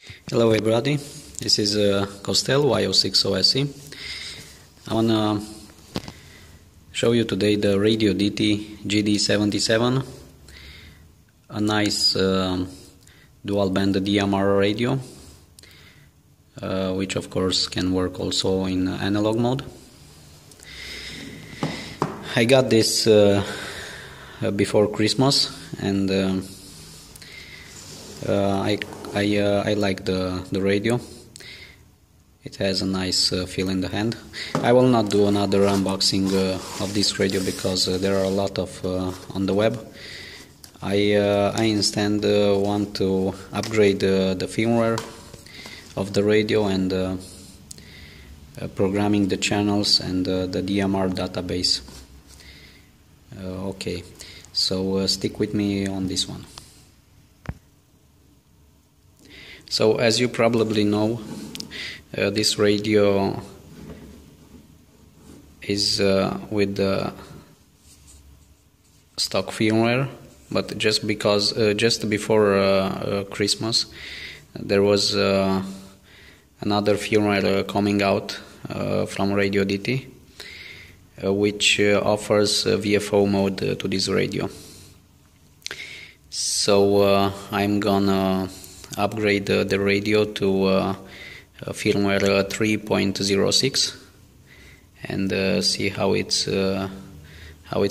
Hello everybody, this is Costel YO6OSE. I wanna show you today the Radioddity gd-77, a nice dual band DMR radio, which of course can work also in analog mode. I got this before Christmas, and I like the radio. It has a nice feel in the hand. I will not do another unboxing of this radio because there are a lot of on the web. I instead want to upgrade the firmware of the radio and programming the channels and the DMR database. Okay, so stick with me on this one. So as you probably know, this radio is with the stock firmware, but just before Christmas there was another firmware coming out from Radioddity, which offers VFO mode to this radio. So I'm gonna upgrade the radio to firmware 3.06 and see how it's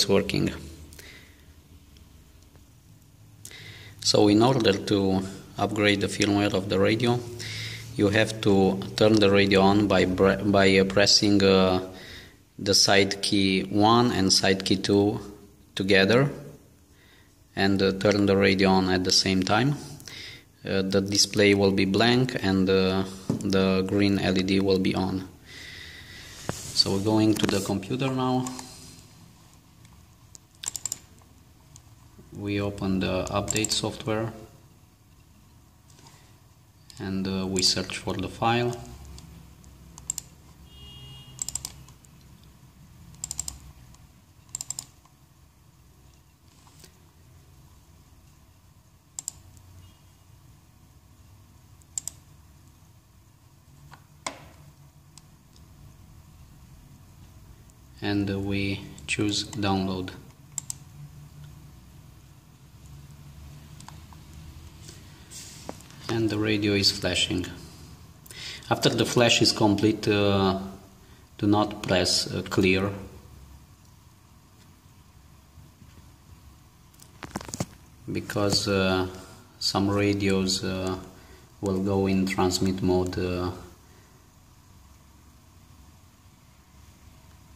working. So in order to upgrade the firmware of the radio, you have to turn the radio on by pressing the side key 1 and side key 2 together, and turn the radio on at the same time. The display will be blank and the green LED will be on. So we're going to the computer now. We open the update software and we search for the file. And we choose download. And the radio is flashing. After the flash is complete, do not press clear, because some radios will go in transmit mode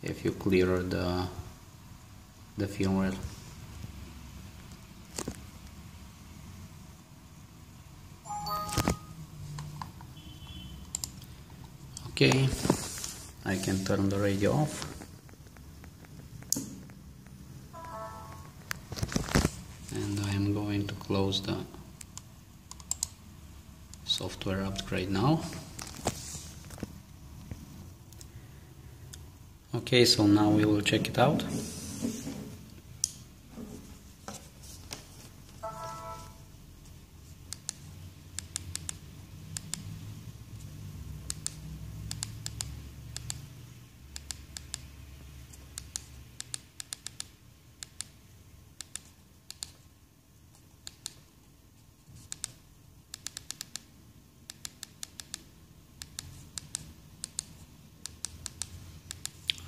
if you clear the firmware. Okay, I can turn the radio off. And I am going to close the software upgrade now. Okay, so now we will check it out.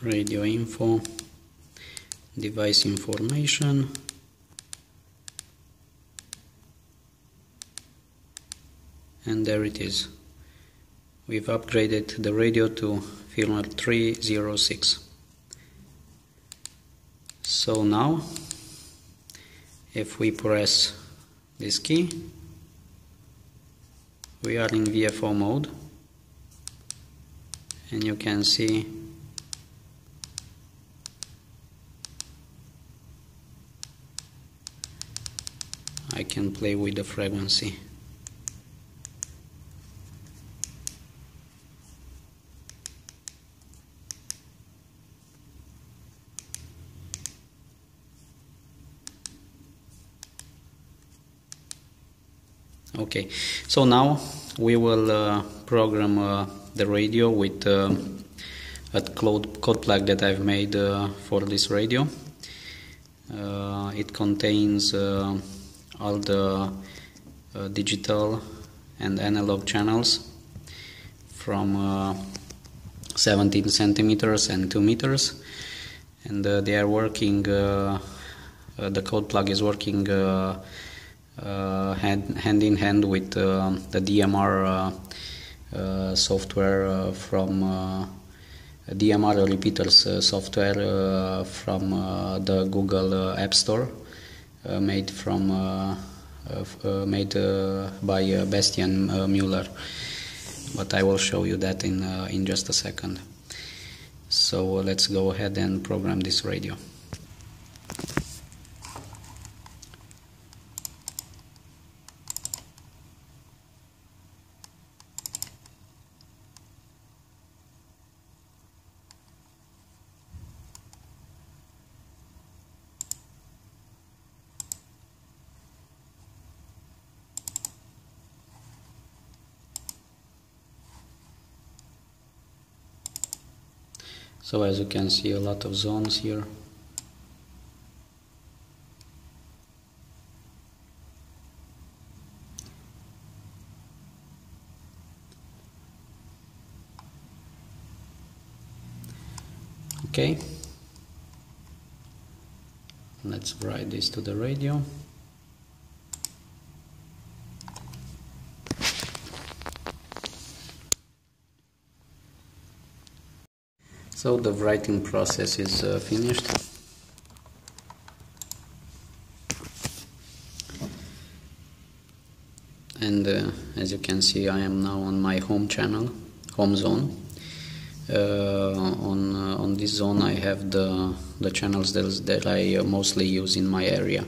Radio info, device information, and there it is. We've upgraded the radio to firmware 3.06. So now, if we press this key, we are in VFO mode, and you can see I can play with the frequency. Okay, so now we will program the radio with a code plug that I've made for this radio. It contains all the digital and analog channels from 17 centimeters and 2 meters, and they are working, the code plug is working hand in hand with the DMR software from DMR repeaters software from the Google App Store, made by Bastian Mueller. But I will show you that in just a second. So let's go ahead and program this radio. So as you can see, a lot of zones here. Okay, let's write this to the radio. So the writing process is finished. And as you can see, I am now on my home channel, home zone. On this zone I have the channels that I mostly use in my area.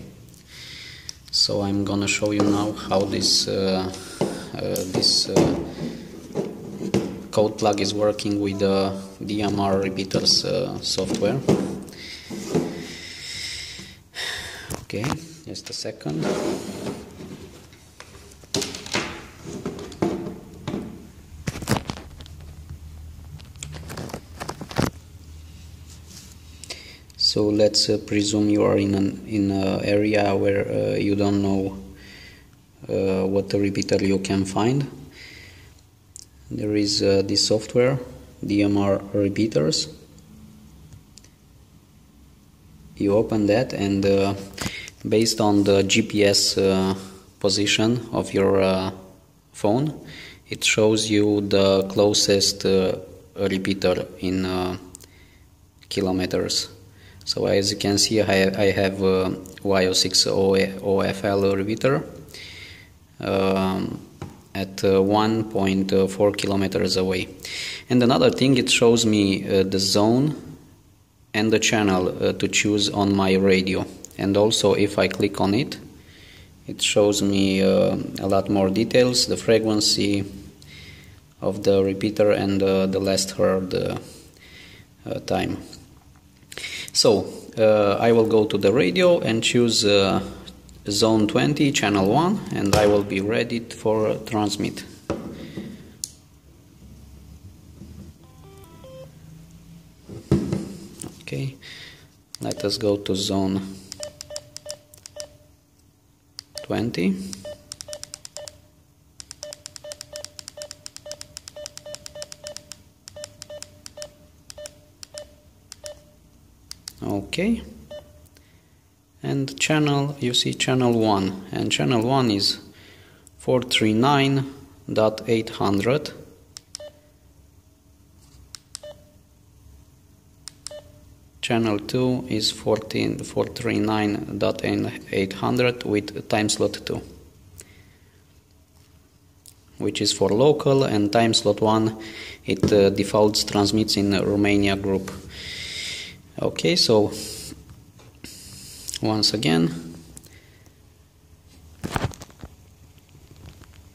So I'm gonna show you now how this code plug is working with the DMR repeaters software. Okay, just a second. So let's presume you are in an area where you don't know what repeater you can find. There is this software, DMR repeaters. You open that, and based on the GPS position of your phone, it shows you the closest repeater in kilometers. So as you can see, I have YO6 OFL repeater at 1.4 kilometers away. And another thing, it shows me the zone and the channel to choose on my radio. And also, if I click on it, it shows me a lot more details, the frequency of the repeater and the last heard time. So I will go to the radio and choose zone 20, channel 1, and I will be ready for transmit. Okay, let us go to zone 20. Okay, and channel, you see channel 1, and channel 1 is 439.800. Channel 2 is 439.800 with time slot 2, which is for local, and time slot 1, it defaults transmits in Romania group. Okay, so once again,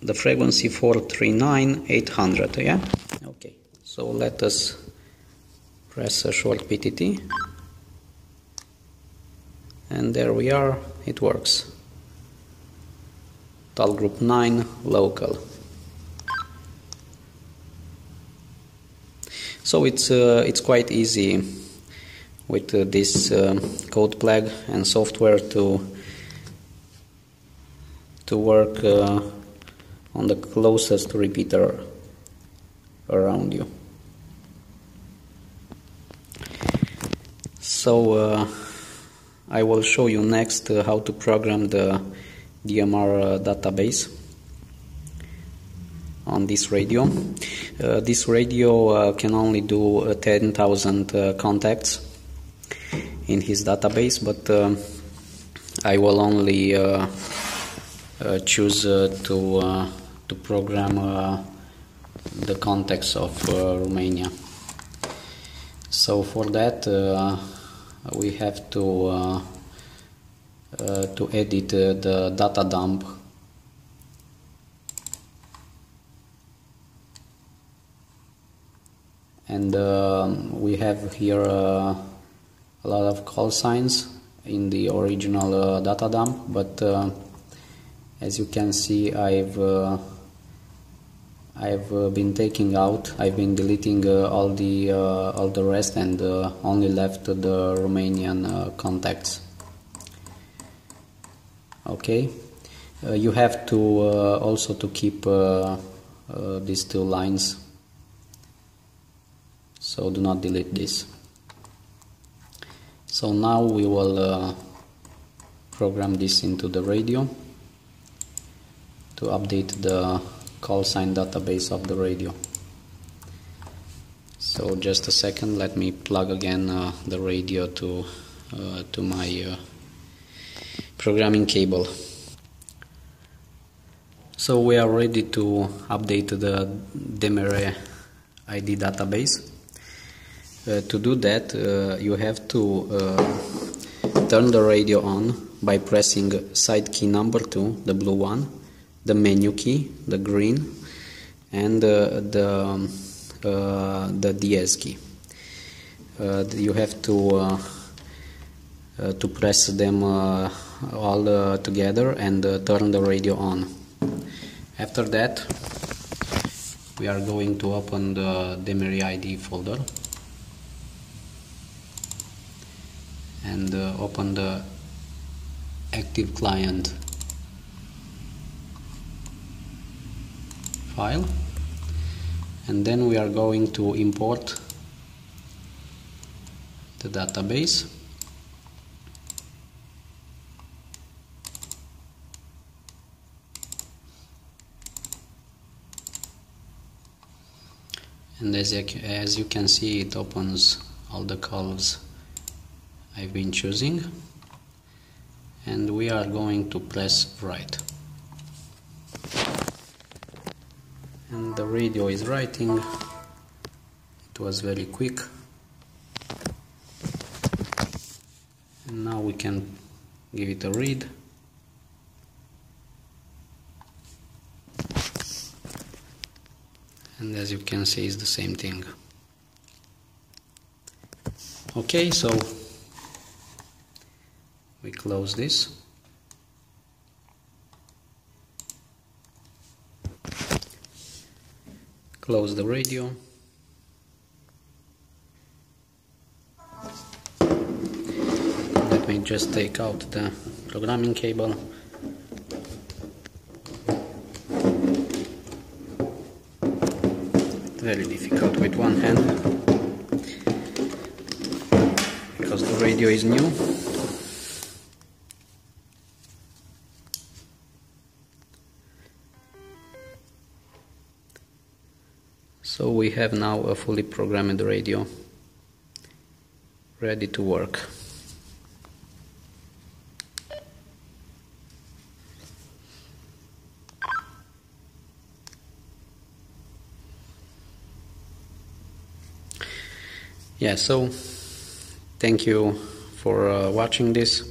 the frequency 439.800, yeah? Okay, so let us press a short PTT, and there we are, it works. Tal group 9, local. So it's quite easy with this code plug and software to work on the closest repeater around you. So I will show you next how to program the DMR database on this radio. This radio can only do 10,000 contacts in his database, but I will only choose to program the contacts of Romania. So for that we have to edit the data dump and we have here a lot of call signs in the original data dump, but as you can see I've been taking out, I've been deleting all the rest and only left the Romanian contacts. Okay, you have to also to keep these two lines, so do not delete this. So now we will program this into the radio to update the call sign database of the radio. So just a second, let me plug again the radio to my programming cable. So we are ready to update the DMR ID database. To do that you have to turn the radio on by pressing side key number 2, the blue one, the menu key, the green, and the DS key. You have to press them all together and turn the radio on. After that we are going to open the DMR ID folder and open the active client file, and then we are going to import the database. And as you can see, it opens all the calls I've been choosing, and we are going to press write. And the radio is writing. It was very quick. And now we can give it a read. And as you can see, it's the same thing. Okay, so we close this. Close the radio. Let me just take out the programming cable. Very difficult with one hand because the radio is new. So we have now a fully programmed radio ready to work. Yeah, so thank you for watching this.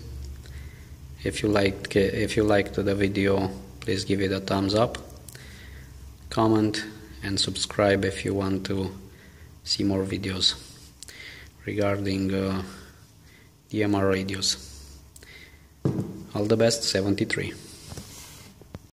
If you liked the video, please give it a thumbs up, comment and subscribe if you want to see more videos regarding DMR radios. All the best, 73.